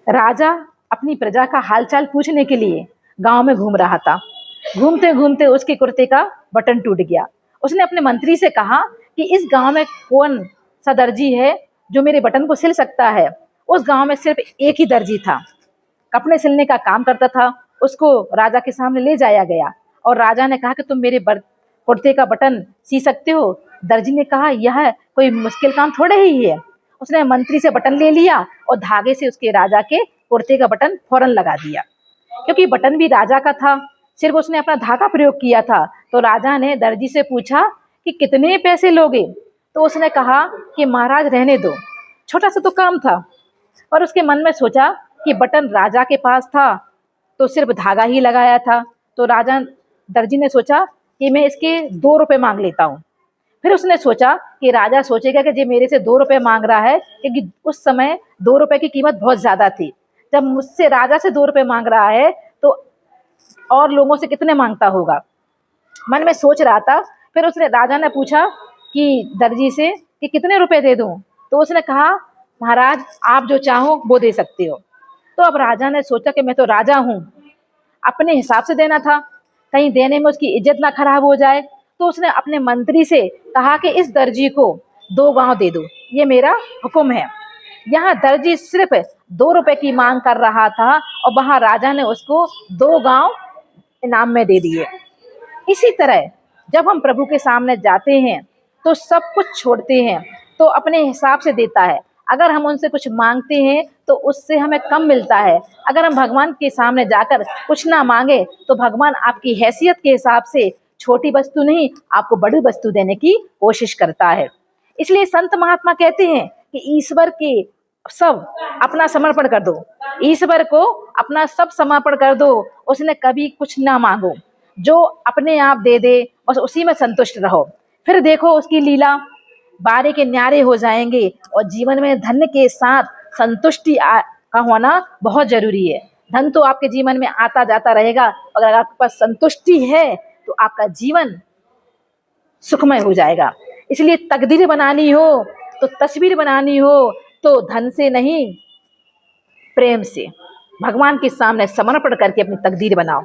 राजा अपनी प्रजा का हालचाल पूछने के लिए गांव में घूम रहा था। घूमते घूमते उसके कुर्ते का बटन टूट गया। उसने अपने मंत्री से कहा कि इस गांव में कौन सा दर्जी है जो मेरे बटन को सिल सकता है। उस गांव में सिर्फ एक ही दर्जी था, कपड़े सिलने का काम करता था। उसको राजा के सामने ले जाया गया और राजा ने कहा कि तुम मेरे कुर्ते का बटन सी सकते हो। दर्जी ने कहा यह कोई मुश्किल काम थोड़े ही है। उसने मंत्री से बटन ले लिया और धागे से उसके राजा के कुर्ते का बटन फौरन लगा दिया। क्योंकि बटन भी राजा का था, सिर्फ उसने अपना धागा प्रयोग किया था। तो राजा ने दर्जी से पूछा कि कितने पैसे लोगे। तो उसने कहा कि महाराज रहने दो, छोटा सा तो काम था। और उसके मन में सोचा कि बटन राजा के पास था तो सिर्फ धागा ही लगाया था। तो राजा दर्जी ने सोचा कि मैं इसके 2 रुपए मांग लेता हूँ। फिर उसने सोचा कि राजा सोचेगा कि ये मेरे से 2 रुपए मांग रहा है, क्योंकि उस समय 2 रुपए की कीमत बहुत ज्यादा थी। जब मुझसे राजा से 2 रुपए मांग रहा है तो और लोगों से कितने मांगता होगा, मन में सोच रहा था। फिर उसने राजा ने पूछा कि दर्जी से कि कितने रुपए दे दूं। तो उसने कहा महाराज आप जो चाहो वो दे सकते हो। तो अब राजा ने सोचा कि मैं तो राजा हूँ, अपने हिसाब से देना था, कहीं देने में उसकी इज्जत ना खराब हो जाए। तो उसने अपने मंत्री से कहा कि इस दर्जी को 2 गांव दे दो, ये मेरा हुक्म है। यहाँ दर्जी सिर्फ 2 रुपए की मांग कर रहा था और वहां राजा ने उसको 2 गांव इनाम में दे दिए। इसी तरह जब हम प्रभु के सामने जाते हैं तो सब कुछ छोड़ते हैं तो अपने हिसाब से देता है। अगर हम उनसे कुछ मांगते हैं तो उससे हमें कम मिलता है। अगर हम भगवान के सामने जाकर कुछ ना मांगे तो भगवान आपकी हैसियत के हिसाब से छोटी वस्तु नहीं, आपको बड़ी वस्तु देने की कोशिश करता है। इसलिए संत महात्मा कहते हैं कि ईश्वर के सब अपना समर्पण कर दो, ईश्वर को अपना सब समर्पण कर दो, उसने कभी कुछ ना मांगो, जो अपने आप दे दे बस उसी में संतुष्ट रहो। फिर देखो उसकी लीला, बारे के न्यारे हो जाएंगे और जीवन में धन के साथ संतुष्टि का होना बहुत जरूरी है। धन तो आपके जीवन में आता जाता रहेगा, अगर आपके पास संतुष्टि है तो आपका जीवन सुखमय हो जाएगा। इसलिए तकदीर बनानी हो तो तस्वीर बनानी हो तो धन से नहीं, प्रेम से भगवान के सामने समर्पण करके अपनी तकदीर बनाओ।